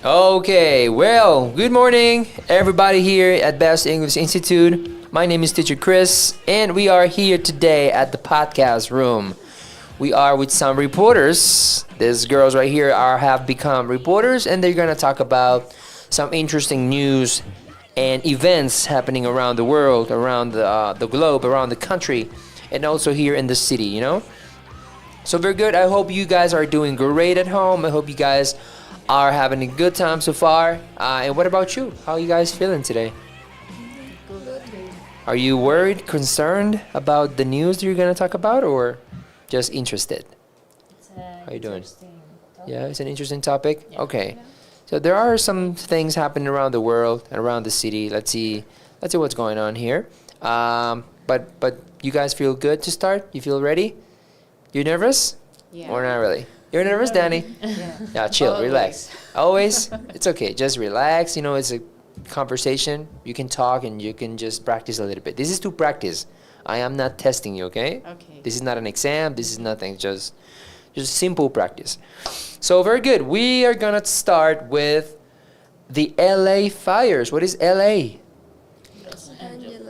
Okay, well, good morning, everybody here at Best English Institute. My name is Teacher Chris, and we are here today at the podcast room. We are with some reporters. These girls right here have become reporters, and they're gonna talk about some interesting news and events happening around the world, around the globe, around the country, and also here in the city. So very good. I hope you guys are doing great at home. I hope you guys are having a good time so far. And what about you? How are you guys feeling today? Are you worried, concerned about the news that you're gonna talk about, or just interested? How are you doing? Yeah, it's an interesting topic. Yeah. Okay, so there are some things happening around the world and around the city. Let's see what's going on here. But you guys feel good to start? You feel ready? You nervous? Yeah. Or not really? You're nervous, Danny? Yeah, chill, relax. Always? It's okay. Just relax. It's a conversation. You can talk and you can just practice a little bit. This is to practice. I am not testing you, okay? Okay. This is not an exam. This is nothing. Just simple practice. So very good. We are gonna start with the LA fires. What is LA?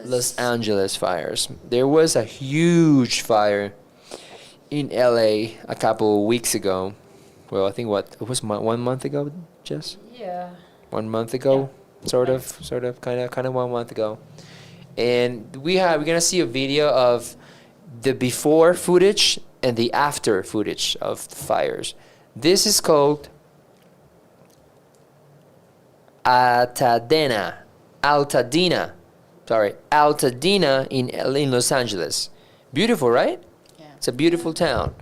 Los Angeles fires. There was a huge fire in LA a couple of weeks ago. Well, I think it was 1 month ago, Jess? Yeah. 1 month ago, Yeah. sort of, kind of 1 month ago. And we're gonna see a video of the before footage and the after footage of the fires. This is called Altadena in Los Angeles. Beautiful, right? It's a beautiful town.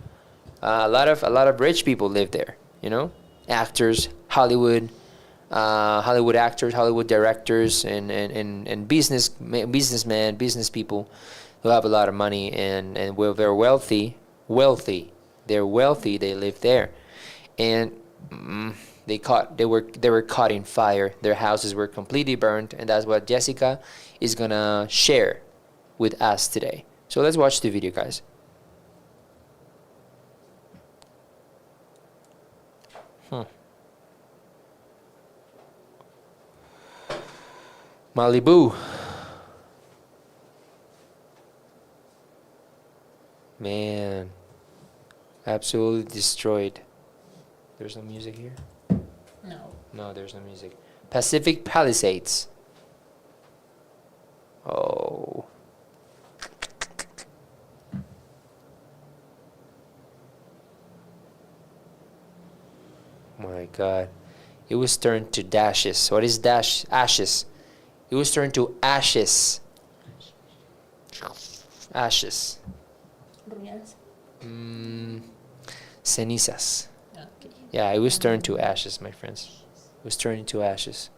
A lot of rich people live there. Actors, Hollywood actors, Hollywood directors, and businessmen, business people who have a lot of money and they're wealthy. They're wealthy. They live there, and they were caught in fire. Their houses were completely burned, and that's what Jessica is gonna share with us today. So let's watch the video, guys. Malibu. Man, absolutely destroyed. There's no music here? No, there's no music. Pacific Palisades. Oh. My God. It was turned to dashes. What is dash? Ashes. It was turned to ashes. Ashes. Cenizas. Okay. Yeah, it was turned to ashes, my friends. It was turned into ashes.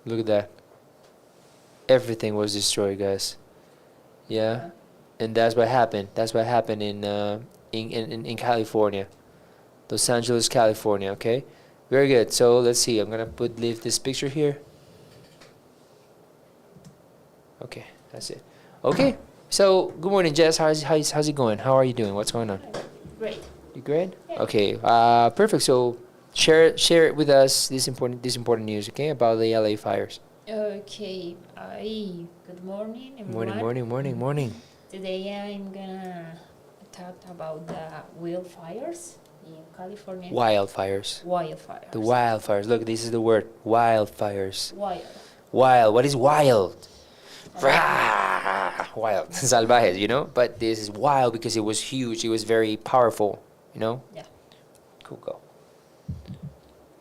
Look at that. Everything was destroyed, guys. Yeah, and that's what happened. That's what happened in California, Los Angeles, California. Okay. Very good. So let's see. I'm gonna leave this picture here. Okay, that's it. Okay. So good morning, Jess. How's it going? How are you doing? What's going on? Great. You great? Yeah. Okay. Perfect. So share it with us this important news. Okay, about the LA fires. Okay. Good morning, everyone. Morning. Today I'm gonna talk about the wildfires in California. Wildfires. Wildfires. The wildfires. Look, this is the word. Wildfires. Wild. Wild. What is wild? Rah! Wild. Salvajes, But this is wild because it was huge. It was very powerful, Yeah. Cool, go.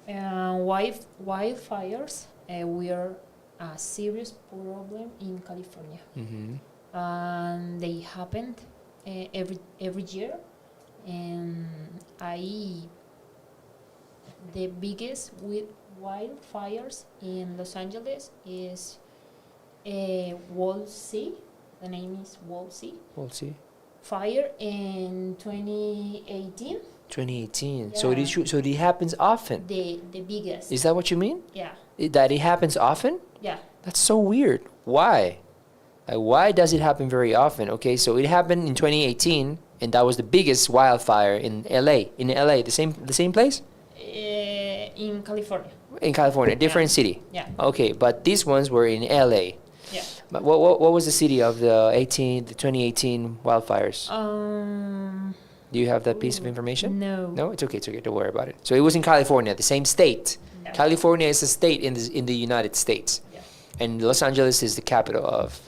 Wildfires were a serious problem in California. Mm-hmm. And they happened every year. And the biggest wildfires in Los Angeles is Wolsey. The name is Wolsey. Wolsey. Fire in 2018. 2018. Yeah. So it happens often. The biggest. Is that what you mean? Yeah. That it happens often? Yeah. That's so weird. Why? Why does it happen very often? Okay, so it happened in 2018, and that was the biggest wildfire in LA. In LA, the same place? In California. In California, different city. Yeah. Okay, but these ones were in LA. Yeah. But what was the city of the 2018 wildfires? Do you have that piece of information? No. No, it's okay. Don't worry about it. So it was in California, the same state. No. California is a state in the United States, Yeah. and Los Angeles is the capital of.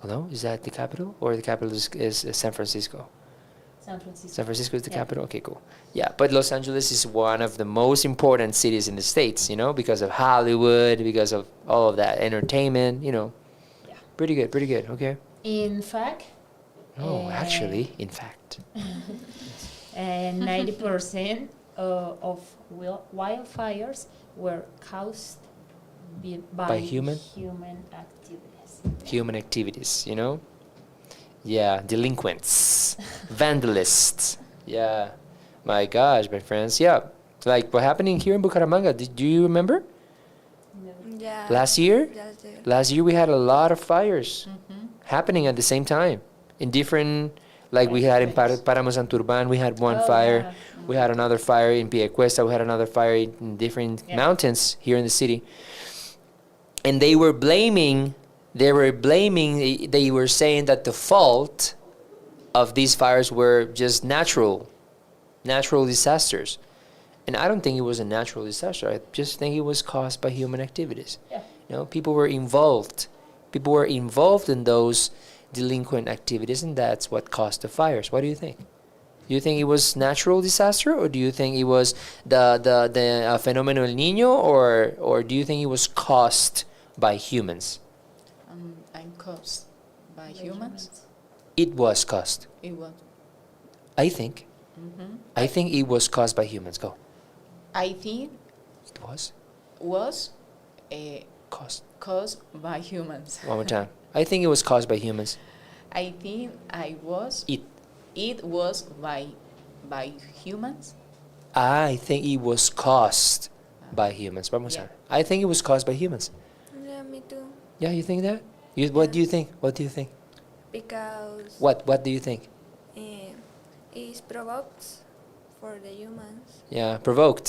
Oh no, is that the capital, or the capital is San Francisco? San Francisco. San Francisco is the Yeah. capital. Okay, cool. Yeah, but Los Angeles is one of the most important cities in the States. You know, because of Hollywood, because of all of that entertainment. You know. Yeah. Pretty good. Pretty good. Okay. In fact. Oh, actually, in fact. 90% of wildfires were caused by human activities. Human activities, you know? Yeah, delinquents, vandalists. Yeah. My gosh, my friends. Yeah. Like what happening here in Bucaramanga. Do you remember? No. Yeah. Last year? That's Last year we had a lot of fires happening at the same time in different, like we had in Páramo Santurbán, we had one fire. Yeah. We had another fire in Piedecuesta. We had another fire in different mountains here in the city. And they were saying that the fault of these fires were just natural disasters. And I don't think it was a natural disaster. I just think it was caused by human activities. Yeah. You know, people were involved. People were involved in those delinquent activities, and that's what caused the fires. What do you think? Do you think it was natural disaster, or do you think it was the phenomenon El Niño, or do you think it was caused by humans? I'm caused by humans. It was caused. It was. I think. I think it was caused by humans. Go. I think It was caused. caused by humans. One more time. I think it was caused by humans. I think It. It was by humans. I think it was caused by humans. One more time. I think it was caused by humans. Yeah, me too. Yeah, you think that? What do you think? What do you think? Because What do you think? it's provoked for the humans. Yeah, provoked.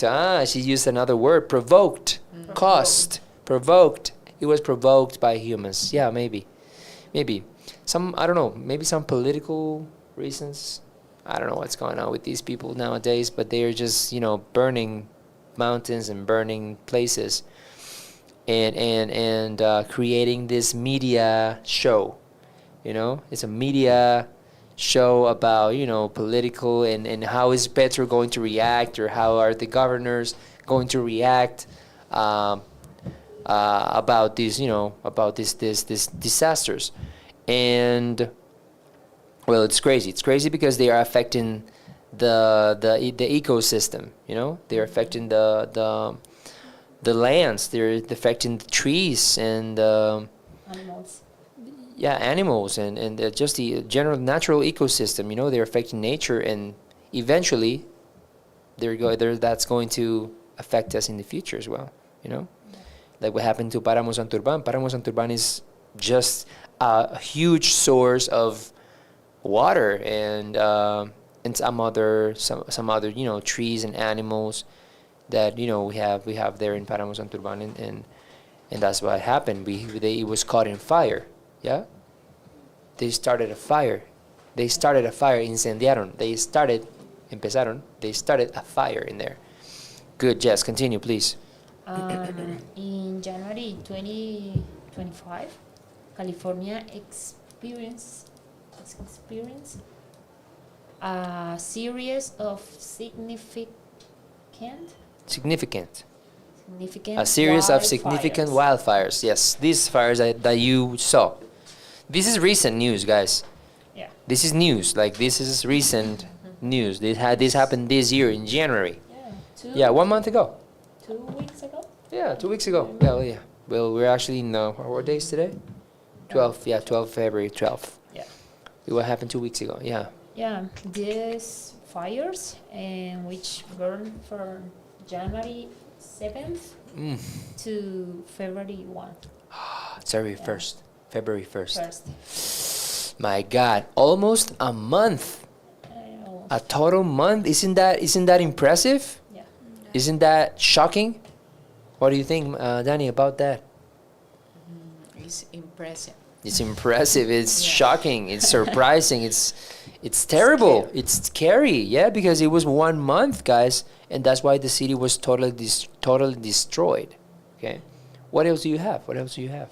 She used another word. Provoked. Caused. Provoked. It was provoked by humans. Yeah, maybe. Some, I don't know, maybe some political reasons. I don't know what's going on with these people nowadays, but they're just, burning mountains and burning places and creating this media show. It's a media show about, political and how is Petro going to react, or how are the governors going to react about these, about this disasters. And well, it's crazy. It's crazy because they are affecting the ecosystem. They're affecting the lands. They're affecting the trees and Animals. yeah, animals and just the general natural ecosystem. They're affecting nature, and eventually that's going to affect us in the future as well. Like what happened to Páramo Santurbán. Páramo Santurbán is just a huge source of water and some other trees and animals that we have there in Páramo Santurbán, and that's what happened. It was caught in fire. Yeah, they started a fire. Incendiaron. They started a fire in there. Good, Jess, continue, please. In January 2025, California experienced a series of significant wildfires. Yes, these fires that you saw. This is recent news, guys. Yeah. This is news. Like, this is recent news. This happened this year in January. Yeah. 1 month ago. 2 weeks ago. Yeah, 2 weeks ago. Well, yeah. Well, we're actually in what day is today? 12th. Yeah, 12th February 12th. Yeah. What happened 2 weeks ago? Yeah. Yeah, these fires, which burned from January 7th to February 1. February 1st. First. My God, almost a month. Almost. A total month. Isn't that impressive? Yeah. Isn't that shocking? What do you think, Danny, about that? It's impressive. It's impressive. It's Yeah. shocking. It's surprising. It's terrible. Scary. It's scary. Yeah, because it was 1 month, guys, and that's why the city was totally destroyed. Okay. What else do you have? What else do you have?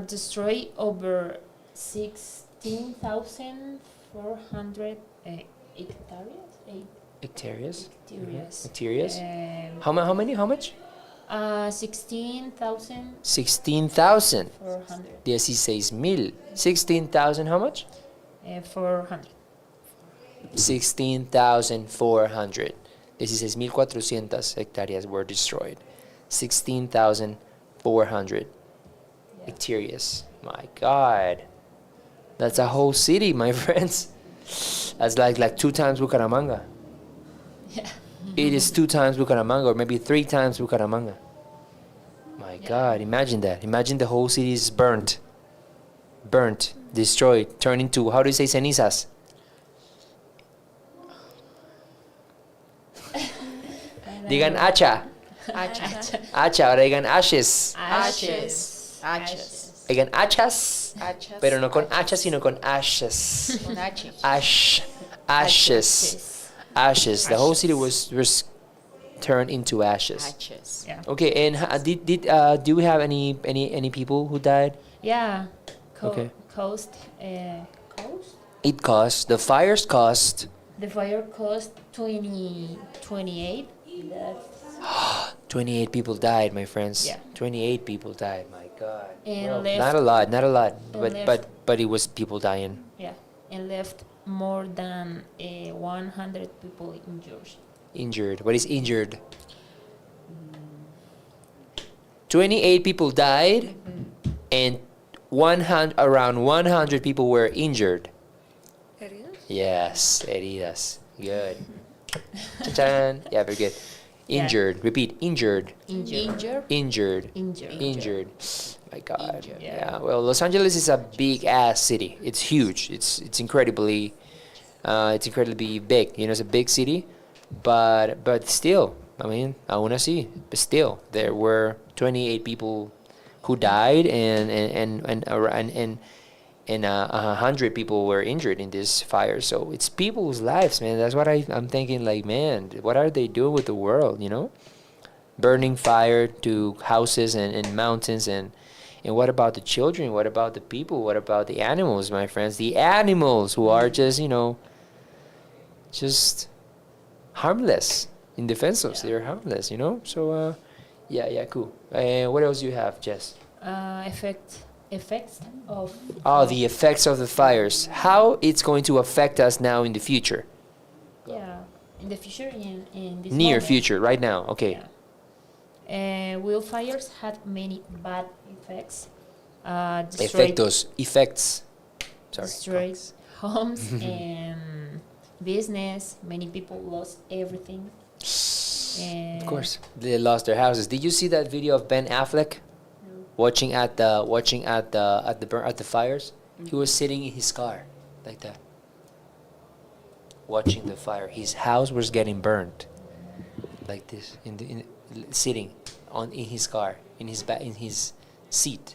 Destroy over 16,400 hectares. Hectares. Hectares. Hectares. Um, How many? How much? 16,400. 16,000. 16,000. 16,000. How much? 400. 16,400. 16,400 hectares were destroyed. 16,400 hectares. My God. That's a whole city, my friends. That's like 2 times Bucaramanga. Yeah. It is 2 times Bucaramanga, or maybe 3 times Bucaramanga. My God, imagine that. Imagine the whole city is burnt, destroyed, turned into, how do you say cenizas? Digan hacha. Hacha, ahora digan ashes. Ashes. Ashes. Digan hachas, Hachas. pero no con hachas, sino con ashes. Con H. Ashes. Ashes. The whole city was turned into ashes. Ashes. Yeah. Okay, and do we have any people who died? Yeah. Okay. Cost. It cost, the fires cost The fire cost 28. That's 28 people died, my friends. Yeah. 28 people died. My God. And Well, left- not a lot, but left- but it was people dying. yeah, and left more than 100 people injured. Injured. What is injured? 28 people died, and around 100 people were injured. Heridos? Yes, heridas. Good. Cha-chan. Yeah, very good. Yeah. Injured. Repeat. Injured. Injured. Injured. Injured. Injured. My God. Injured. Yeah. Well, Los Angeles is a big ass city. It's huge. It's incredibly big. You know, it's a big city, but still, I mean, aún así, but still, there were 28 people who died, and 100 people were injured in this fire. So it's people's lives, man. That's what I'm thinking. Like, man, what are they doing with the world? You know, burning fire to houses and mountains, and what about the children? What about the people? What about the animals, my friends? The animals who are just, you know, just harmless, indefenseless. They're harmless, you know. So yeah, cool. What else do you have, Jess? Effects of. The effects of the fires. How it's going to affect us now in the future? Yeah, in the future, in this Near moment. future, right now. Okay. Yeah. Wildfires had many bad effects. Destroyed, Effects. Sorry. destroyed homes and business. Many people lost everything. And Of course, they lost their houses. Did you see that video of Ben Affleck watching at the fires? He was sitting in his car like that, watching the fire. His house was getting burned, like this, sitting in his car, in his seat,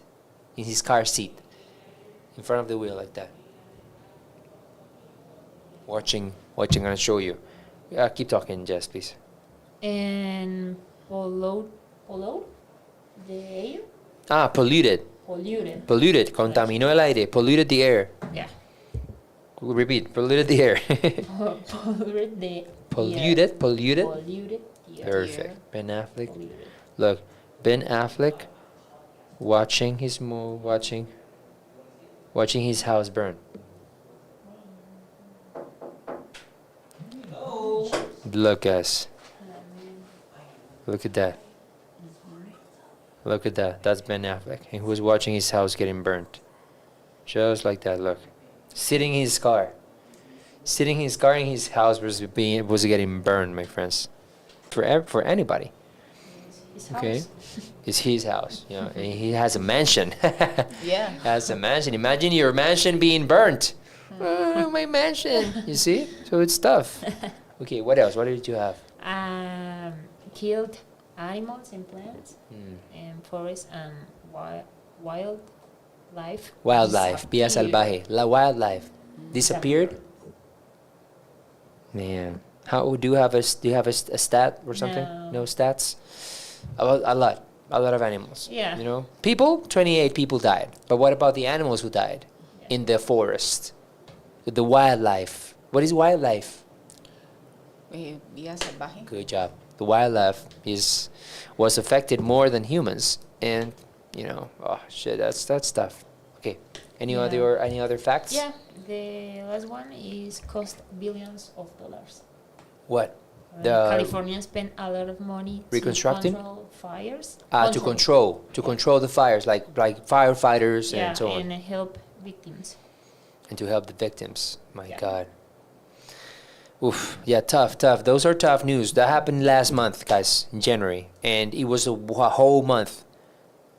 in his car seat, in front of the wheel like that, watching. I'm gonna show you. Keep talking, Jess, please. And pollute the air. Polluted. Polluted. Contaminó el aire. Polluted the air. Yeah. Repeat. Polluted the air. Polluted the air. Polluted. Polluted the air. Perfect. Ben Affleck. Polluted. Look, Ben Affleck watching his house burn. Look, guys. Look at that. Look at that. That's Ben Affleck. And he was watching his house getting burnt. Just like that, look. Sitting in his car. And his house was getting burned, my friends. For anybody. his Okay. house. It's his house, you know, and he has a mansion. Yeah. Has a mansion. Imagine your mansion being burnt. My mansion. You see? So it's tough. Okay, what else? What did you have? Um, Killed animals and plants Mm. and forests and wildlife. Wildlife. Vía disappeared. salvaje. La wildlife. Disappeared? Man. How do you have a stat or something? No. No stats? A lot. A lot of animals. Yeah. You know? People, 28 people died. But what about the animals who died Yeah. in the forest? The wildlife. What is wildlife? Vida salvaje. Good job. The wildlife was affected more than humans, and you know, oh shit, that's tough. Okay, any Yeah. other facts? Yeah, the last one is cost billions of dollars. What? California spent a lot of money Reconstructing? to control fires. To control the fires, like firefighters Yeah, and so on, and help victims. and to help the victims. My Yeah. God. Oof. Yeah, tough. Those are tough news. That happened last month, guys, in January, and it was a whole month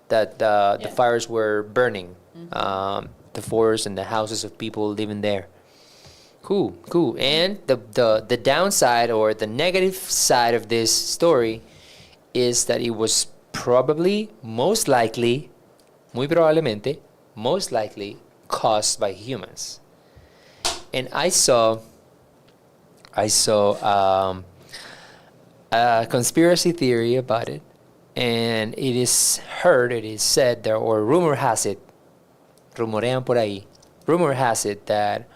that the Yeah. fires were burning, the forests and the houses of people living there. Cool. And the downside or the negative side of this story is that it was probably, most likely, muy probablemente, most likely caused by humans. And I saw a conspiracy theory about it, and it is said there, or rumor has it, rumorean por ahí, rumor has it that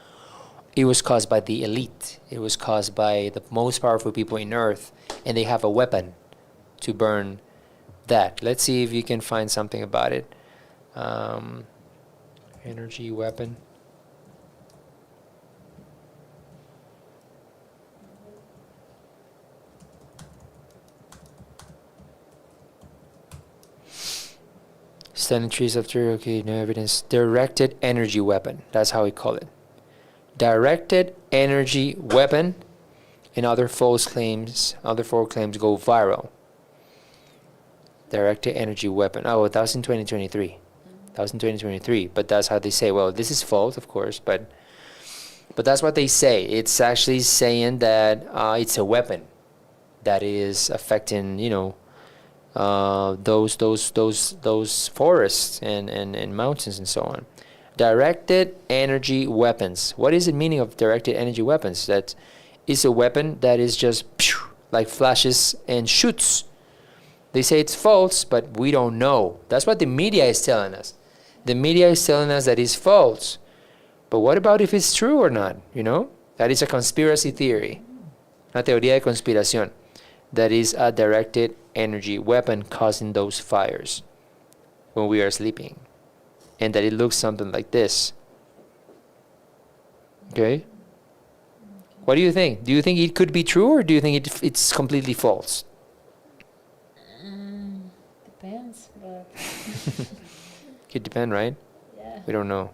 it was caused by the elite. It was caused by the most powerful people in Earth, and they have a weapon to burn that. Let's see if you can find something about it. Energy weapon. Standing trees after, okay, no evidence. Directed energy weapon. That's how we call it. Directed energy weapon, and other false claims go viral. Directed energy weapon. Oh, that was in 2023. That was in 2023. But that's how they say. Well, this is false, of course, but that's what they say. It's actually saying that it's a weapon that is affecting, you know, those forests and mountains and so on. Directed energy weapons. What is the meaning of directed energy weapons? That is a weapon that is just like flashes and shoots. They say it's false, but we don't know. That's what the media is telling us. The media is telling us that it's false. But what about if it's true or not? You know? That is a conspiracy theory. Una teoría de conspiración. That is a directed energy weapon causing those fires when we are sleeping. And that it looks something like this. Okay? What do you think? Do you think it could be true, or do you think it's completely false? Depends, but Could depend, right? yeah. We don't know.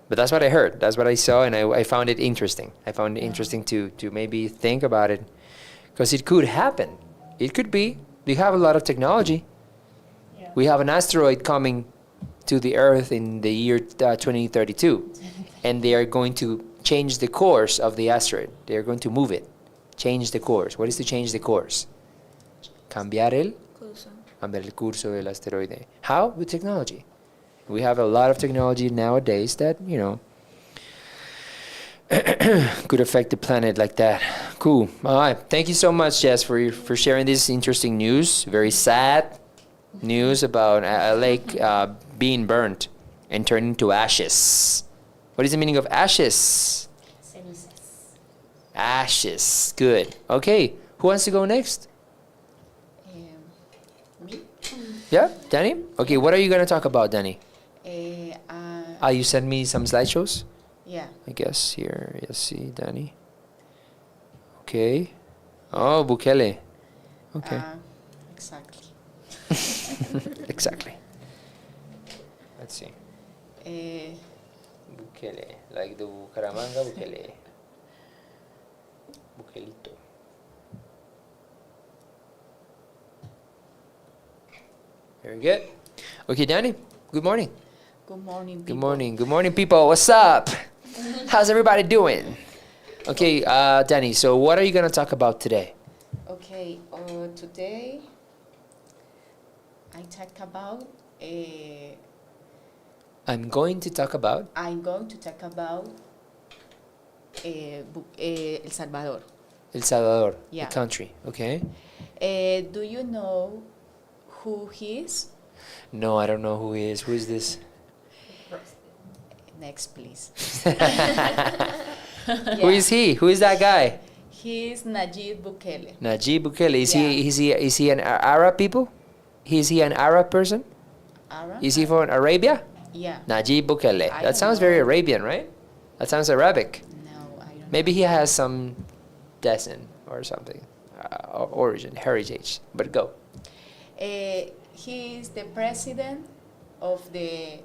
But that's what I heard. That's what I saw, and I found it interesting. I found it interesting to maybe think about it. Because it could happen. It could be. We have a lot of technology. Yeah. We have an asteroid coming to the Earth in the year 2032. And they are going to change the course of the asteroid. They are going to move it. Change the course. What is to change the course? Cambiar el curso del asteroide. How? With technology. We have a lot of technology nowadays that, you know, could affect the planet like that. Cool. All right. Thank you so much, Jess, for sharing this interesting news. Very sad news about a lake being burnt and turned into ashes. What is the meaning of ashes? Cenizas. Ashes. Good. Okay. Who wants to go next? Me? Yeah, Danny? Okay, what are you going to talk about, Danny? Uh, You sent me some slideshows? yeah. I guess here. Yes, see, Danny. Okay. Oh, Bukele. Okay. Exactly. Exactly. Let's see. Uh, Bukele. Like the Bucaramanga Bukele. Bukelito. Very good. Okay, Danny. Good morning. Good morning, Good people. morning. Good morning, people. What's up? How's everybody doing? Okay, Danny. So, what are you gonna talk about today? Okay, today I talk about. I'm going to talk about I'm going to talk about El Salvador. El Salvador, Yeah. the country. Okay. Do you know who he is? No, I don't know who he is. Who is this? Next, please. Who is he? Who is that guy? He is Nayib Bukele. Najib Bukele. Is Yeah. is he an Arab people? Is he an Arab person? Arab? Is he from Arabia? Yeah. Najib Bukele. I That don't sounds very know. Arabian, right? That sounds Arabic. No, I don't Maybe he has some descent or something, origin, heritage. But go. He is the president of the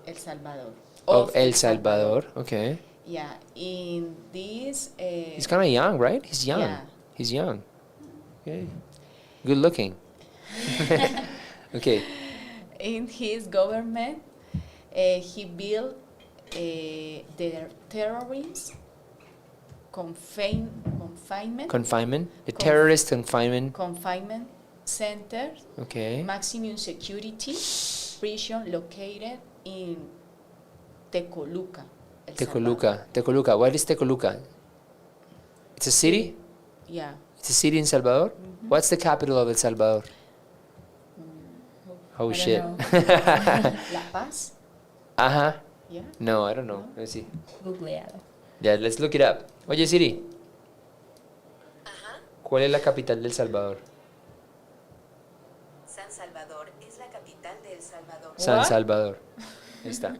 El Salvador. Of El Salvador. Okay. Yeah, in this. He's kind of young, right? He's young. Yeah. He's young. Okay. Good looking. Okay. In his government, he built the terrorist confinement Confinement. The Conf- terrorist confinement. center, Okay. maximum security prison located in Tecoluca. El Salvador. Tecoluca. What is Tecoluca? It's a city? Yeah. It's a city in Salvador? What's the capital of El Salvador? Oh, I don't shit. know. La Paz. Uh-huh. Yeah. No, I don't know. Let me see. Googleado. Yeah, let's look it up. Oye, Siri. ¿Cuál es la capital del Salvador? San Salvador es la capital de El Salvador. San What? Salvador. Ahí está.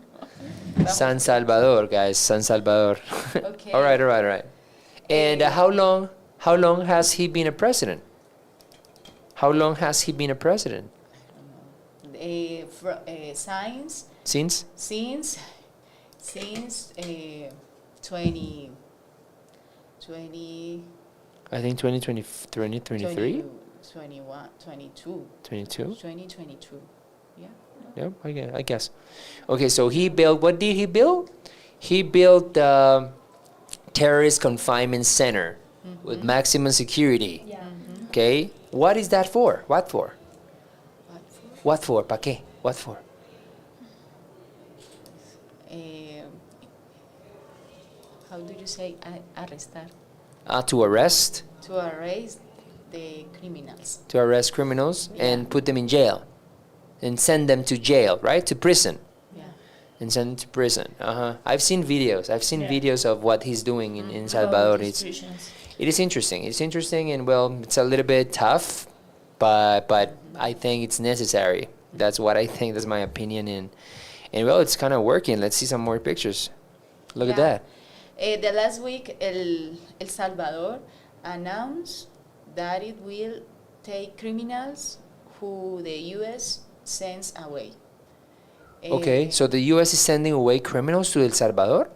San Salvador, guys. San Salvador. Okay. All right. And how long has he been a president? How long has he been a president? Science Since? since 20 I think 2023? 21 22 22? 2022. Yeah. Yeah, I guess. Okay, so he built, what did he build? He built the terrorist confinement center with maximum security. Yeah. Okay, what is that for? What for? What for? What for? ¿Para qué? What for? How do you say arrestar? To arrest, To arrest the criminals. criminals Yeah. and put them in jail and send them to jail, right? To prison Yeah. and send them to prison. I've seen videos. I've seen Yeah. videos of what he's doing in Salvador. It is interesting. It's interesting, and well, it's a little bit tough, but I think it's necessary. That's what I think. That's my opinion, and well, it's kind of working. Let's see some more pictures. Look at Yeah. that. The last week, El Salvador announced that it will take criminals who the U.S. sends away. Okay, so the U.S. is sending away criminals to El Salvador.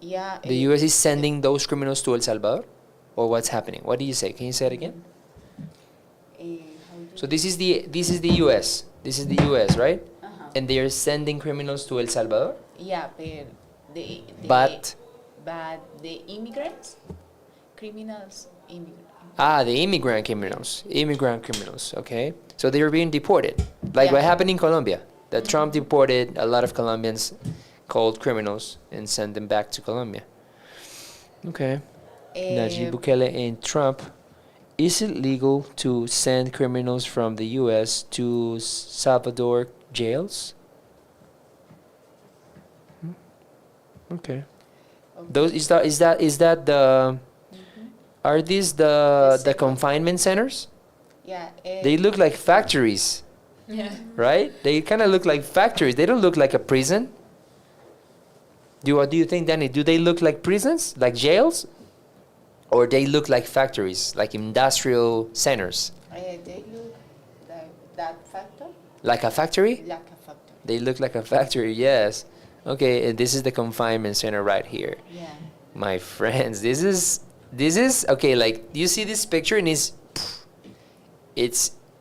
Yeah. The U.S. is sending those criminals to El Salvador, or what's happening? What do you say? Can you say it again? So this is the U.S. This is the U.S. right? Uh-huh. And they are sending criminals to El Salvador. Yeah, But the immigrants, criminals, the immigrant criminals. Okay, so they are being deported, like what Yeah. happened in Colombia. That Trump deported a lot of Colombians called criminals and sent them back to Colombia. Okay. Nayib Bukele and Trump. Is it legal to send criminals from the U.S. to Salvador jails? Okay. Those is that the are these the confinement centers? Yeah. They look like factories, Yeah. right? They kind of look like factories. They don't look like a prison. What do you think, Danny? Do they look like prisons, like jails, or they look like factories, like industrial centers, they look like that factor, like a factory? like a factor. They look like a factory. Yes. Okay, and this is the confinement center right here. Yeah. My friends, this is okay. Like you see this picture, and it's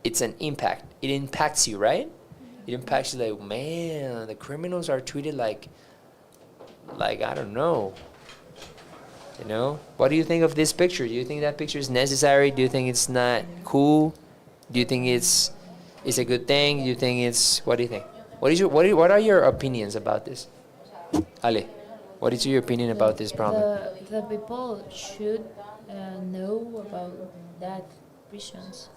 it's an impact. It impacts you, right? It impacts you like, man, the criminals are treated like I don't know. You know? What do you think of this picture? Do you think that picture is necessary? Do you think it's not cool? Do you think it's a good thing? Do you think it's, what do you think? What are your opinions about this? Ale, what is your opinion about this problem? The people should know about that prisons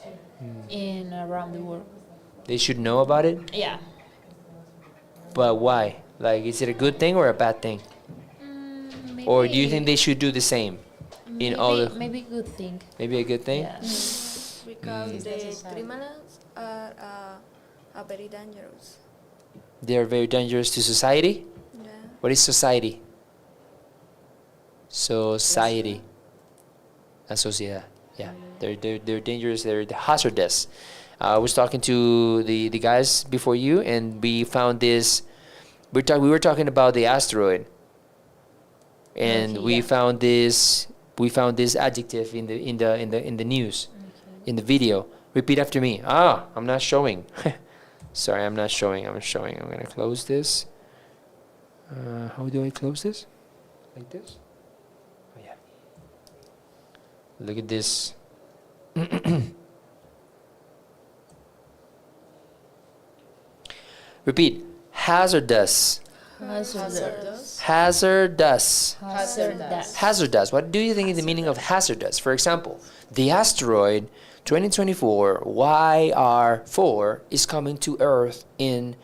in around the world. They should know about it, Yeah. but why? Like, is it a good thing or a bad thing? Maybe, Or do you think they should do the same in all the? maybe good thing. Maybe a good thing. Yeah. Because the criminals are very dangerous. They are very dangerous to society. Yeah. What is society? Society. La sociedad. Yeah. They're dangerous. They're hazardous. I was talking to the guys before you, and we found this. We were talking about the asteroid, and Okay, we yeah. found this. We found this adjective in the news, in the video. Repeat after me. I'm not showing. Sorry, I'm not showing. I'm showing. I'm gonna close this. How do I close this? Like this? Oh yeah. Look at this. Repeat. Hazardous. Hazardous. Hazardous. Hazardous. Hazardous. What do you think is the meaning of hazardous? For example, the asteroid 2024 YR4 is coming to Earth in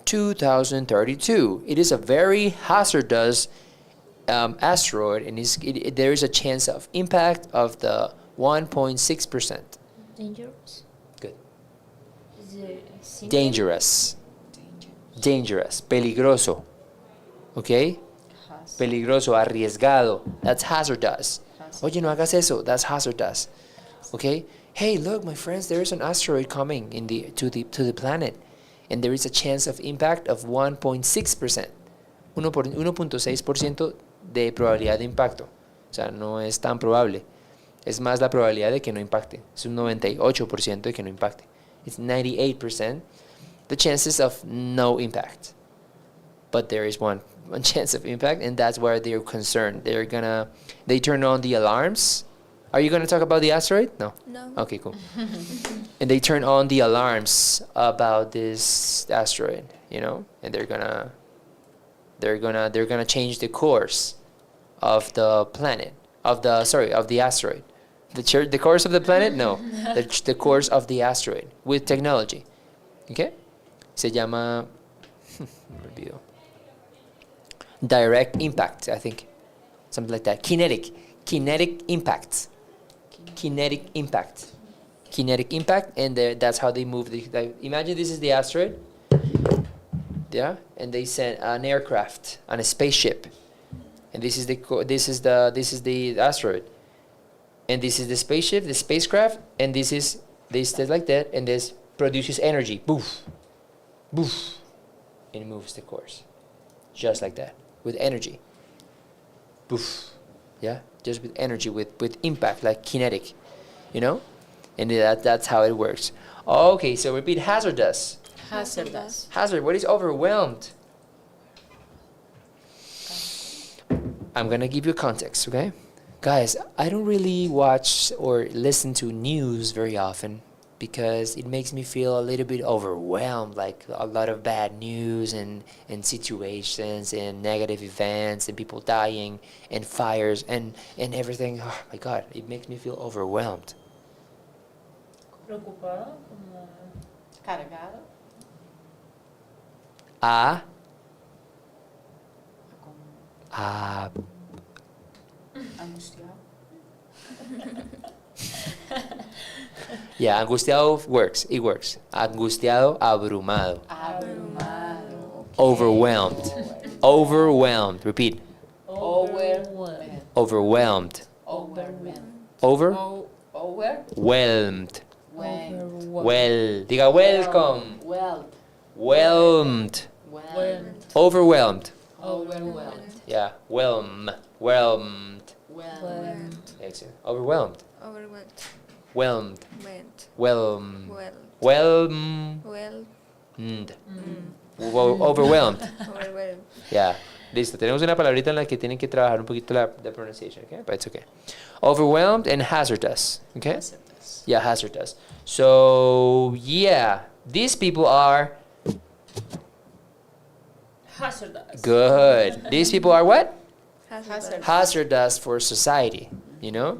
2032. It is a very hazardous asteroid, and there is a chance of impact of the 1.6%. Dangerous. Good. Is it simple? Dangerous. Dangerous. Peligroso. Okay? Peligroso, arriesgado. That's hazardous. Oye, no hagas eso. That's hazardous. Okay? Hey, look, my friends, there is an asteroid coming to the planet, and there is a chance of impact of 1.6%. 1.6% de probabilidad de impacto. O sea, no es tan probable. Es más la probabilidad de que no impacte. Es un 98% de que no impacte. It's 98% the chances of no impact. But there is one chance of impact, and that's where they're concerned. They turn on the alarms. Are you gonna talk about the asteroid? No. No. Okay, cool. And they turn on the alarms about this asteroid, and they're gonna change the course of the planet, of the asteroid. The course of the planet? No. The course of the asteroid with technology. Okay? Se llama me olvidó. Direct impact, I think. Something like that. Kinetic impact. Kinetic impact. Kinetic impact, and that's how they move. Imagine this is the asteroid. Yeah, and they sent an aircraft on a spaceship, and this is the asteroid, and this is the spaceship, the spacecraft, and they stay like that, and this produces energy. Boof, boof, and it moves the course, just like that, with energy. Boof, yeah, just with energy, with impact, like kinetic, and that's how it works. Okay, so repeat: hazardous. Hazardous. Hazard. What is overwhelmed? I'm gonna give you context, okay? Guys, I don't really watch or listen to news very often because it makes me feel a little bit overwhelmed, like a lot of bad news and situations and negative events and people dying and fires and everything. Oh my God, it makes me feel overwhelmed. Preocupado, como Cargado. Angustiado. Yeah, angustiado works. It works. Angustiado, abrumado. Abrumado. Overwhelmed. Overwhelmed. Repeat. Overwhelmed. Overwhelmed. Overwhelmed. Overwhelmed. Overwhelmed. Well. Diga welcome. Whelmed. Whelmed. Whelmed. Overwhelmed. Overwhelmed. Yeah. Whelmed. Whelmed. Excellent. Overwhelmed. Overwhelmed. Whelmed. went, Whelm. well, Whelmed. well, Overwhelmed. overwhelmed. Yeah. Listo. Tenemos una palabrita en la que tienen que trabajar un poquito la pronunciation, okay? But it's okay. Overwhelmed and hazardous, okay? Hazardous. Yeah, hazardous. So, yeah. These people are Hazardous. good. These people are what? Hazardous. Hazardous for society, you know?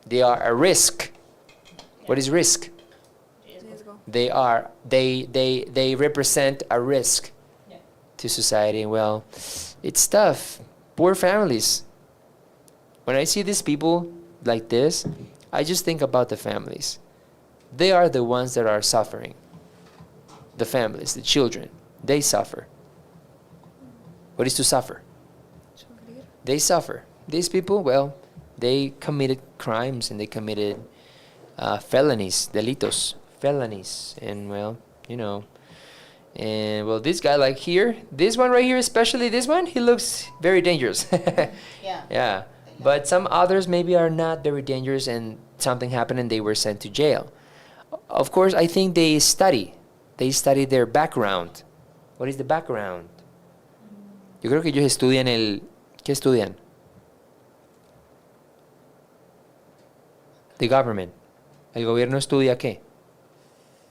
They are a risk. What is risk? Riesgo. They represent a risk Yeah. to society. Well, it's tough. Poor families. When I see these people like this, I just think about the families. They are the ones that are suffering. The families, the children, they suffer. What is to suffer? Sufrir. They suffer. These people, well, they committed crimes and they committed felonies, delitos, felonies, and well, you know. And well, this guy, like here, this one right here, especially this one, he looks very dangerous. Yeah. Yeah. But some others maybe are not very dangerous and something happened and they were sent to jail. Of course, I think they study. They study their background. What is the background? Yo creo que ellos estudian el... ¿Qué estudian? The government. El gobierno estudia qué?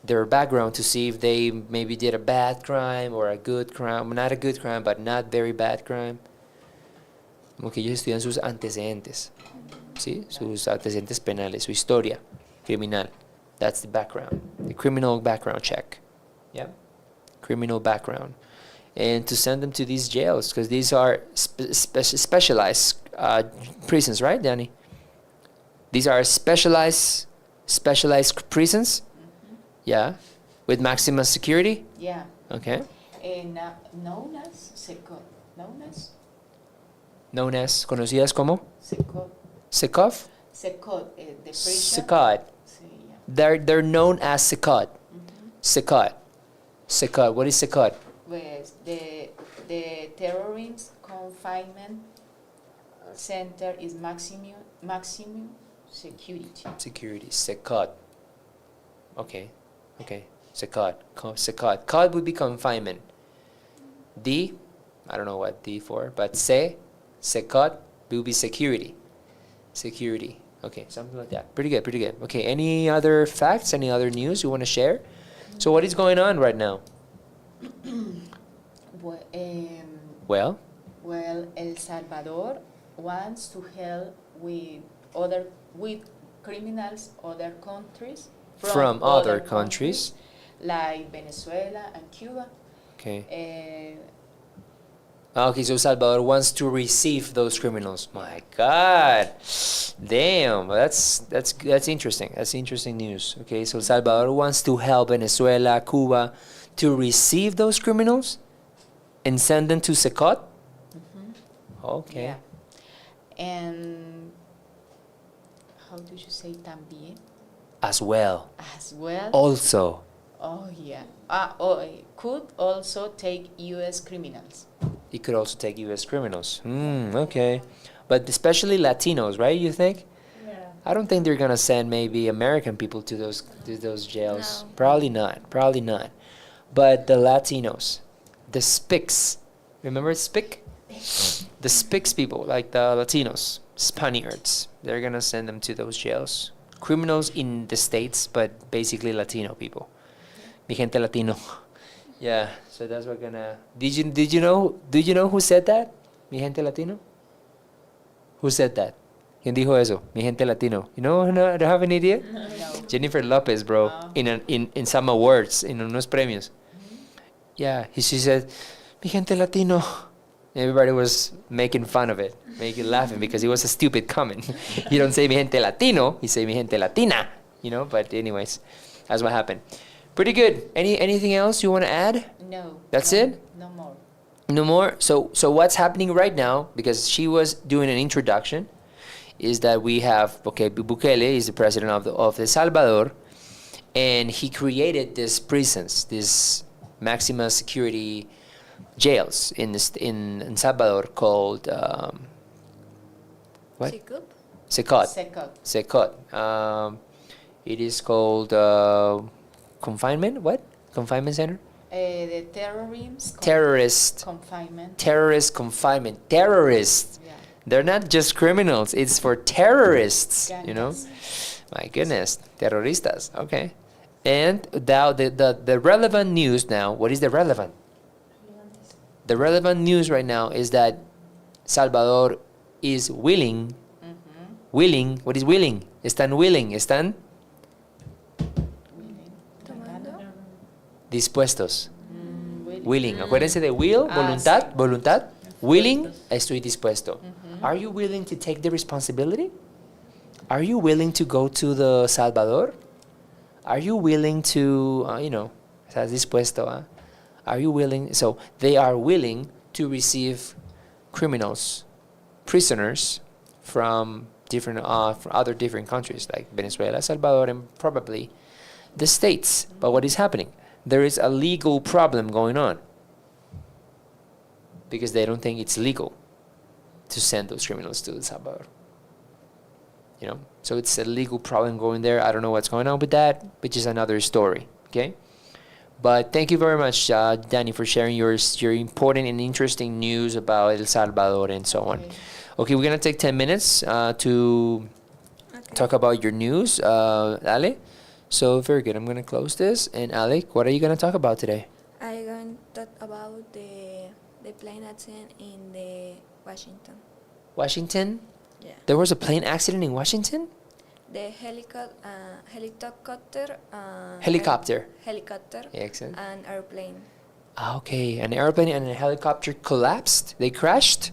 Their background to see if they maybe did a bad crime or a good crime. Not a good crime, but not very bad crime. Como que ellos estudian sus antecedentes. ¿Sí? Sus antecedentes penales, su historia criminal. That's the background. The criminal background check. Yeah? Criminal background. And to send them to these jails, because these are specialized prisons, right, Danny? These are specialized prisons. Yeah, with maximum security. Yeah. Okay. And known as secot. Known as conocidas como Secot. Sekov. Secot. The prison. Sekot. Yeah. They're known as Sekot. Sekot. Sekot. What is Sekot? Pues the terrorist confinement center is maximum security. Security. Sekot. Okay. Okay. Sekot. Sekot. Cot would be confinement. D, I don't know what D for, but Sekot will be security. Security. Okay, something like that. Pretty good, pretty good. Okay, any other facts, any other news you want to share? So what is going on right now? Well, Well, well, El Salvador wants to help with criminals other countries from other countries. like Venezuela and Cuba. Okay. Okay, so Salvador wants to receive those criminals. My God, damn, that's interesting. That's interesting news. Okay, so Salvador wants to help Venezuela, Cuba, to receive those criminals and send them to Secot. Okay. Yeah. And how do you say también? As well. As well. Also. Oh yeah. It could also take U.S. criminals. It could also take U.S. criminals. Okay. But especially Latinos, right? You think? Yeah. I don't think they're gonna send maybe American people to those jails. No. Probably not. Probably not. But the Latinos, the Spics, remember Spic? The Spics people, like the Latinos, Spaniards, they're gonna send them to those jails. Criminals in the States, but basically Latino people. Mi gente Latino. Yeah, so that's what gonna. Did you know who said that? Mi gente Latino. Who said that? ¿Quién dijo eso? Mi gente Latino. You know? No, do you have any idea? No. Jennifer Lopez, bro. In some awards, in unos premios. Yeah, she said, mi gente Latino. Everybody was making fun of it, laughing because it was a stupid comment. You don't say mi gente Latino, you say mi gente Latina, you know. But anyways, that's what happened. Pretty good. Anything else you want to add? No. That's no, it? No more. No more. So what's happening right now? Because she was doing an introduction, is that we have Bukele is the president of El Salvador, and he created these prisons, these maximum security jails in Salvador called what? Sikup. Secot. Secot. Secot. It is called confinement. What? Confinement center? The terrorism Terrorist. confinement. Terrorist confinement. Terrorists. Yeah. They're not just criminals. It's for terrorists. You know. Gangas. My goodness. Terroristas. Okay. And now the relevant news now. What is the relevant? The relevant news right now is that Salvador is willing. Willing. What is willing? Están willing. Están Tomando. dispuestos. Willing. Acuérdense de will, voluntad, sí. voluntad. Willing, estoy dispuesto. Are you willing to take the responsibility? Are you willing to go to the Salvador? Are you willing to, estás dispuesto? Are you willing? So they are willing to receive criminals, prisoners from from other different countries like Venezuela, Salvador, and probably the States. But what is happening? There is a legal problem going on because they don't think it's legal to send those criminals to El Salvador. So it's a legal problem going there. I don't know what's going on with that, which is another story. Okay. But thank you very much, Danny, for sharing your important and interesting news about El Salvador and so on. Okay, we're gonna take 10 minutes to talk about your news, Ale. So very good. I'm gonna close this. And Alec, what are you gonna talk about today? I'm going to talk about the plane accident in the Washington. Washington? Yeah. There was a plane accident in Washington? The helicopter. Helicopter. Excellent. And airplane. Okay, an airplane and a helicopter collapsed. They crashed.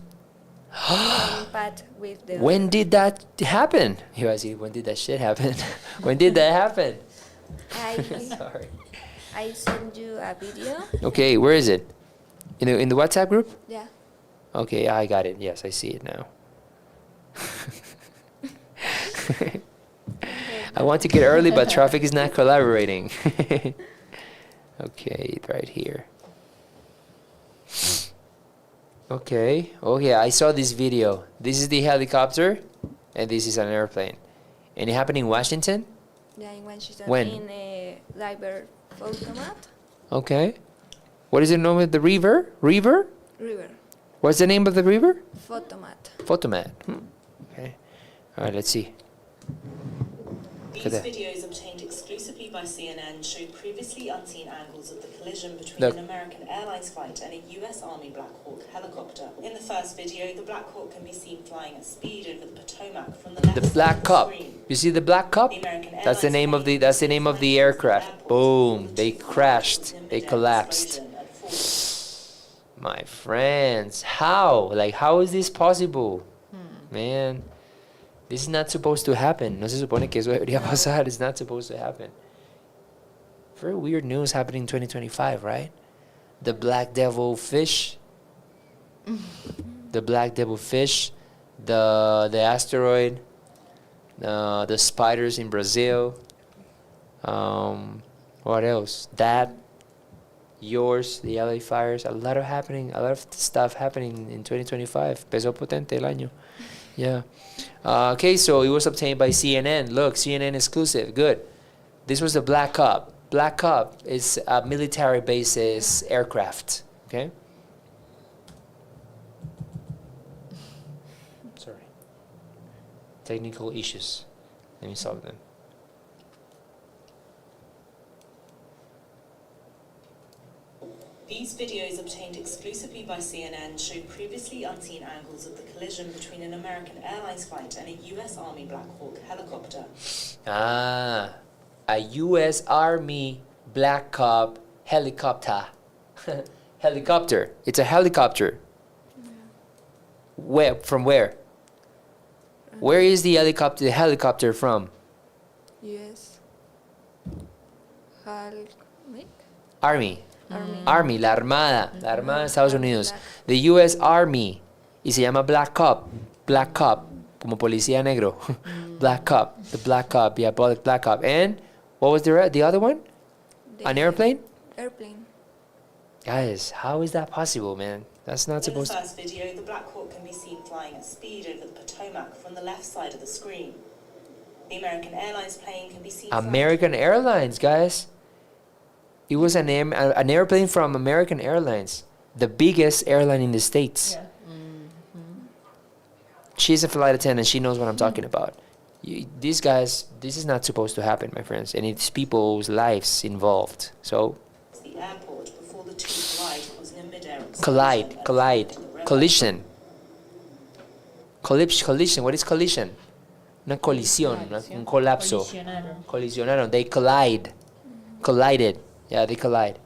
Impact with the. When did that happen? You ask, when did that shit happen? When did that happen? Sorry. I sent you a video. Okay, where is it? In the WhatsApp group? Yeah. Okay, I got it. Yes, I see it now. I want to get early, but traffic is not collaborating. Okay, right here. Okay. Oh yeah, I saw this video. This is the helicopter, and this is an airplane. And it happened in Washington? Yeah, in Washington. When? In a library photomat. Okay. What is the name of the river? River? River. What's the name of the river? Photomat. Photomat. Okay. All right, let's see. These videos obtained exclusively by CNN showed previously unseen angles of the collision between Look. an American Airlines flight and a US Army Black Hawk helicopter. In the first video, the Black Hawk can be seen flying at speed over the Potomac from the left The black side cup. of the screen. You see the black cup? The American That's the Airlines name of the aircraft. Boom. They crashed. They collapsed. My friends, how? Like, how is this possible? Man, this is not supposed to happen. No se supone que eso debería pasar. It's not supposed to happen. Very weird news happening in 2025, right? The black devil fish. The black devil fish. The asteroid. The spiders in Brazil. What else? That. Yours, the LA fires, a lot of stuff happening in 2025. Pesó potente el año. Yeah. Okay, so it was obtained by CNN. Look, CNN exclusive. Good. This was the Black Cup. Black Cup is a military bases aircraft. Okay. Sorry. Technical issues. Let me solve them. These videos obtained exclusively by CNN showed previously unseen angles of the collision between an American Airlines flight and a US Army Black Hawk helicopter. A U.S. Army Black Hawk helicopter. Helicopter. It's a helicopter. Where? From where? Where is the helicopter from? US. Army. Army. La Armada de Estados Unidos. The U.S. Army. Y se llama Black Cop. Black Cop. Como policía negro. Black Cop. The Black Cop. Yeah, Black Cop. And what was the other one? An airplane? Airplane. Guys, how is that possible, man? That's not supposed In to... the first video, the Black Hawk can be seen flying at speed over the Potomac from the left side of the screen. The American Airlines plane can be seen. American Airlines, guys. It was an airplane from American Airlines, the biggest airline in the States. Yeah. She's a flight attendant. She knows what I'm talking about. These guys, this is not supposed to happen, my friends. And it's people's lives involved. So, The airport before the two collide was in a mid-air collision. Collision. What is collision? Una colisión, un colapso. Colisionaron. They collided. Yeah, they collide.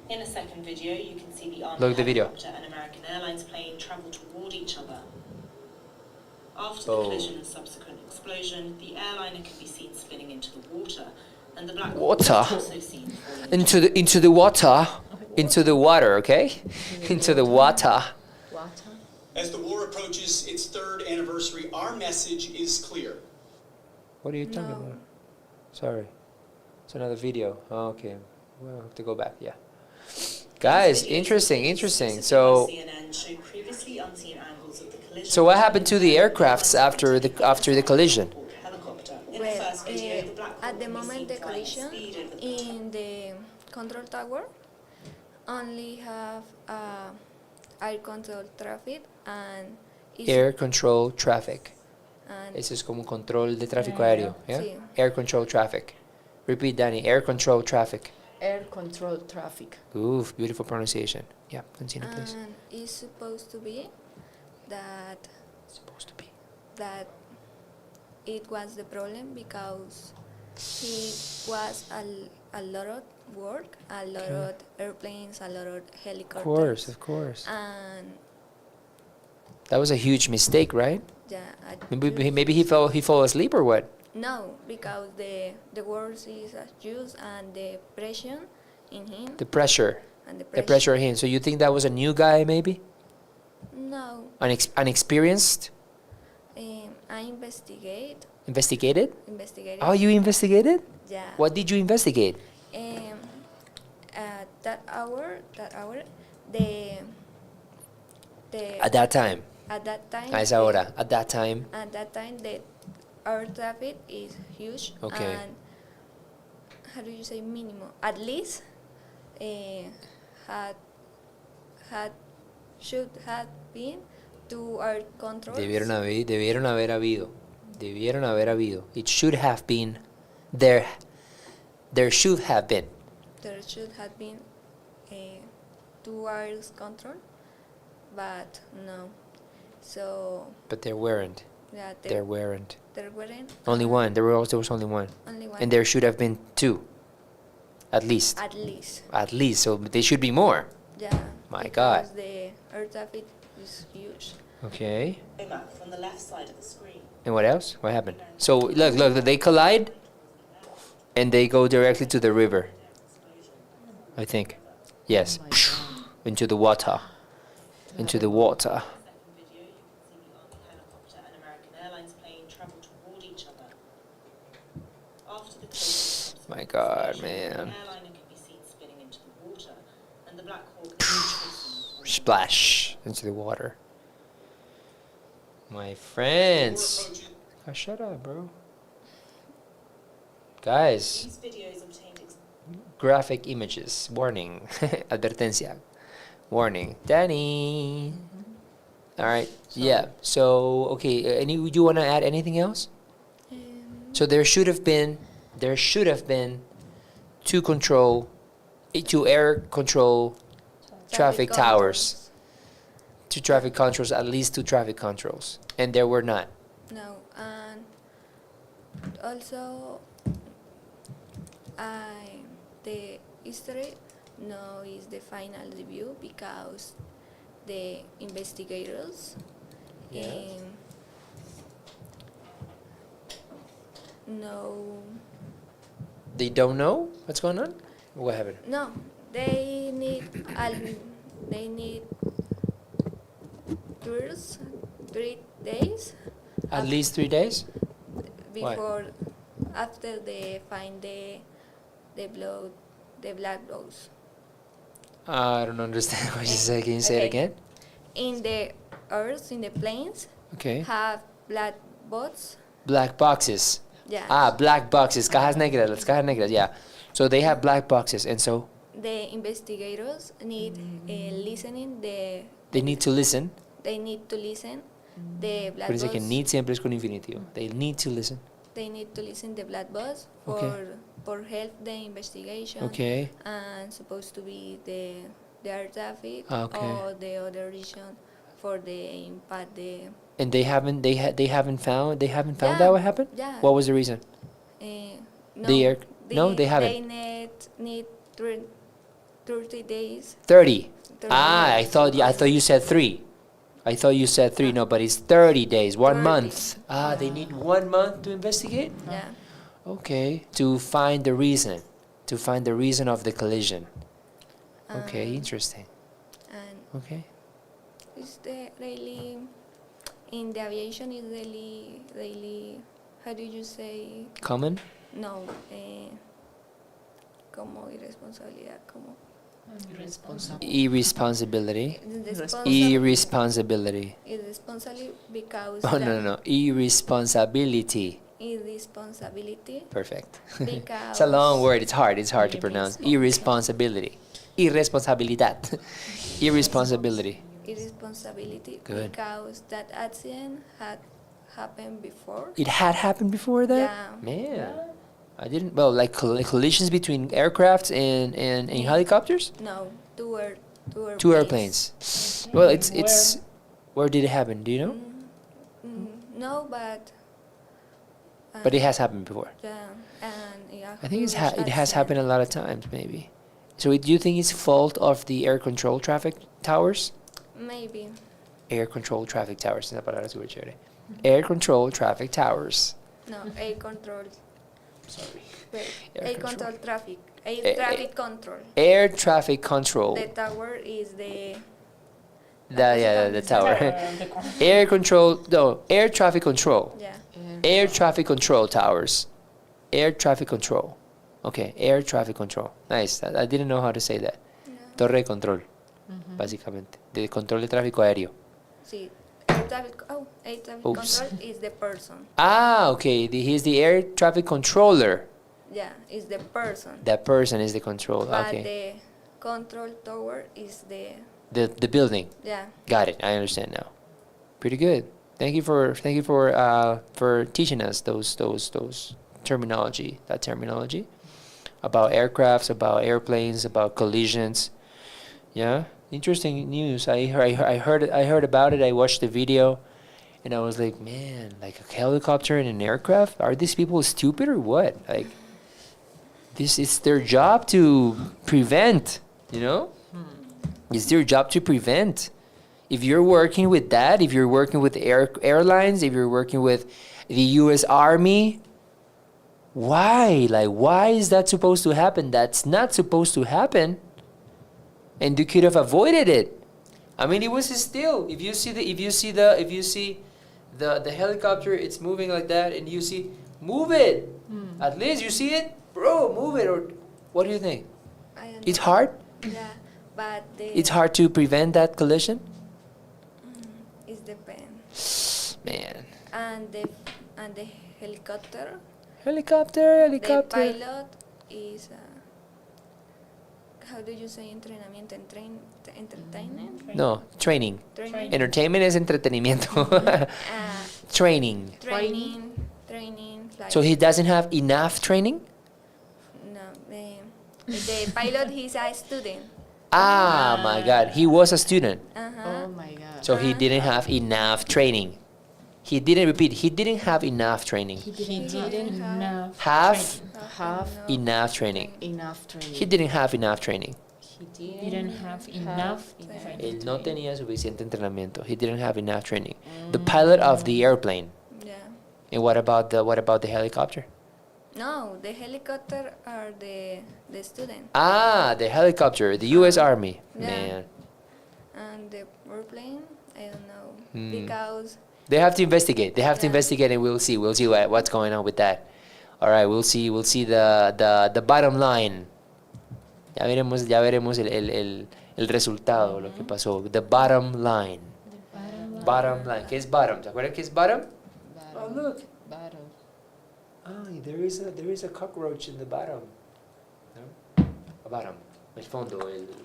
In a second video, you can see the Army Look at the video. helicopter and American Airlines plane travel toward each other. After Oh. the collision and subsequent explosion, the airliner can be seen spinning into the water, and the black Water? hole is also seen falling Into the water. Into the water, okay? Into the water. As the war approaches its third anniversary, our message is clear. What are you talking about? Sorry. It's another video. Oh, okay. We'll have to go back, yeah. Guys, interesting. So, CNN showed previously unseen angles of the collision. so what happened to the aircrafts after the collision? Helicopter. In the Well, first video, the black hole at the can be moment seen the flying at collision speed over the in the control tower only have air control traffic and Air control traffic. and Ese es como control de tráfico aéreo, yeah? Sí. Air control traffic. Repeat, Danny. Air control traffic. Air control traffic. Oof, beautiful pronunciation. Yeah, continue, please. and it's supposed to be that Supposed to be. that it was the problem because he was a lot of work, a lot of airplanes, a lot of helicopters. Of course. And That was a huge mistake, right? yeah, Maybe he fell asleep or what? no, because the work is used and the pressure in him The pressure. and The pressure on him. So you think that was a new guy, maybe? No, Unexperienced? I investigated. Investigated? Oh, you investigated? Yeah. What did you investigate? At that hour, the At that time. at that time. A esa hora. At that time. At that time, the air traffic is huge. Okay. And how do you say minimum? At least, should have been 2 air controls. Debieron haber habido. It should have been. There should have been. There should have been 2 air control, but no. So But there weren't. yeah, There weren't. there weren't Only one. There was only one. only one. And there should have been 2. At least. At least. At least. So there should be more. Yeah. My God. Because the air traffic is huge. Okay. map from the left side of the screen. And what else? What happened? So look, they collide and they go directly to the river. I think. Yes. Into the water. Into the water. Second video, you can see the Army helicopter and American Airlines plane travel toward each other. After the collision, My God, the man. airliner can be seen spinning into the water, and the Black Hawk is Splash into the water. My friends. Oh, shut up, bro. Guys, These videos obtained graphic images. Warning. Advertencia. Warning. Danny. All right. Yeah. So, okay. You want to add anything else? So there should have been two air control traffic towers. Two traffic controls, at least 2 traffic controls. And there were not. No, and also the history no is the final review because the investigators no They don't know what's going on? What happened? no they need 3 days At least 3 days? Why? before after they find the black box I don't understand what you say. Can you say it Okay. again? in the earth in the planes Okay. have black bots Black boxes. Yeah. Ah, black boxes. Cajas negras. Las cajas negras. Yeah. So they have black boxes, and so The investigators need listening the they need to listen. they need to listen the black Acuérdense que box. need siempre es con infinitivo. They need to listen. They need to listen the black box Okay. for help the investigation. Okay. And supposed to be the air traffic Okay. or the other region for the impact the And they haven't found Yeah, out what happened. yeah. What was the reason? no, The air- no, they haven't. They need 30 days. 30. 30 Ah, I days. thought you said 3. I thought you said 3. No, but it's 30 days. 1 30. month. Ah, they need 1 month to investigate. Yeah. Okay, to find the reason, of the collision. Okay, interesting. And Okay. it's the really in the aviation is really how do you say Common. no como irresponsabilidad como Irresponsibility. irresponsible irresponsible because Oh no. Irresponsibility. irresponsibility Perfect. because It's a long word. It's hard to pronounce. Irresponsibility. Irresponsibility. Irresponsibility. irresponsibility Good. because that accident had happened before. It had happened before that? Yeah. Man. I didn't. Well, like collisions between aircrafts and helicopters? No, two Two airplanes. Well, it's. Where did it happen? Do you know? No, but. But it has happened before. Yeah, and yeah. I think it has happened a lot of times, maybe. So do you think it's fault of the air control traffic towers? Maybe. Air control traffic towers. Esa palabra es súper chévere. Air control traffic towers. No, air control. Sorry. Wait, Air air control. control traffic. Air Eh, traffic control. Air traffic control. The tower is the. The tower. Air control. No, air traffic control. Yeah. Air traffic control towers. Air traffic control. Okay, air traffic control. Nice. I didn't know how to say that. Torre de control, básicamente. De control de tráfico aéreo. See, air traffic. Oh, air traffic Oops. control is the person. Ah, okay. He's the air traffic controller. Yeah, is the person. That person is the control. But Okay. the control tower is the. The building. Yeah. Got it. I understand now. Pretty good. Thank you for teaching us those terminology, that terminology about aircrafts, about airplanes, about collisions. Yeah, interesting news. I heard about it. I watched the video, and I was like, man, like a helicopter and an aircraft. Are these people stupid or what? Like, this is their job to prevent. You know, it's their job to prevent. If you're working with that, if you're working with airlines, if you're working with the U.S. Army, why? Like, why is that supposed to happen? That's not supposed to happen. And you could have avoided it. I mean, it was still. If you see the helicopter, it's moving like that, and you see, move it. At least you see it, bro. Move it. Or what do you think? It's hard. Yeah, but the. It's hard to prevent that collision. It depends. Man. And the helicopter. Helicopter. The pilot is. How do you say entrenamiento? Entertainment? No, training. Training. Entertainment es entretenimiento. Training. Training. Like, So he doesn't have enough training? No, the pilot, he's a student. Ah, my God. He was a student. Uh-huh. Oh my God. So he didn't have enough training. He didn't have enough training. He didn't have Have Have enough training. enough training. He didn't have enough training. He didn't have enough training. Él no tenía suficiente entrenamiento. He didn't have enough training. The pilot of the airplane. Yeah. And what about the helicopter? No, the helicopter are the student. Ah, the helicopter, the U.S. Army. Yeah. Man. And the airplane, I don't know. Hmm. Because They have to investigate. They have to Yeah. investigate, and we'll see what's going on with that. All right, we'll see the bottom line. Ya veremos el resultado, lo que pasó. The bottom line. Bottom line. ¿Qué es bottom? ¿Se acuerdan qué es bottom? look. Battle. Ah, there is a cockroach in the bottom. No? Bottom. El fondo,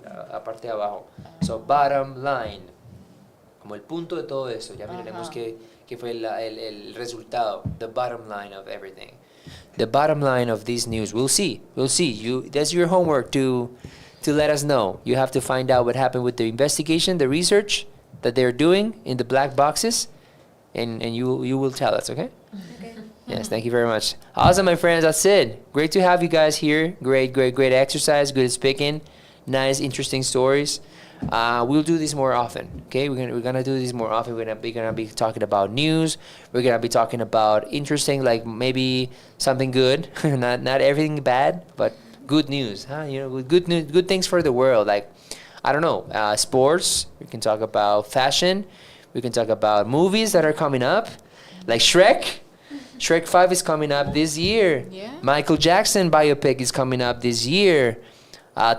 la parte de abajo. So, bottom line. Como el punto de todo eso. Ya miraremos qué fue el resultado. The bottom line of everything. The bottom line of this news. We'll see. That's your homework to let us know. You have to find out what happened with the investigation, the research that they're doing in the black boxes, and you will tell us, okay? Okay. Yes, thank you very much. Awesome, my friends. That's it. Great to have you guys here. Great exercise. Good speaking. Nice, interesting stories. We'll do this more often. Okay, we're gonna do this more often. We're gonna be talking about news. We're gonna be talking about interesting, like maybe something good, not everything bad, but good news. You know, good news, good things for the world. Like, I don't know, sports. We can talk about fashion. We can talk about movies that are coming up, like Shrek. Shrek 5 is coming up this year. Yeah. Michael Jackson biopic is coming up this year.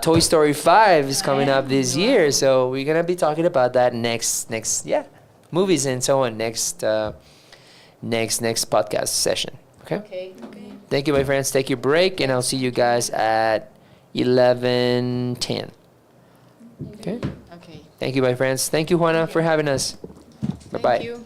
Toy Story 5 is coming up this year. So we're going to be talking about that next, movies and so on, next podcast session. Okay? Okay. Thank you, my friends. Take your break, and I'll see you guys at 11:10. Okay? Okay. Thank you, my friends. Thank you, Juana, for having us. Bye-bye. Thank you.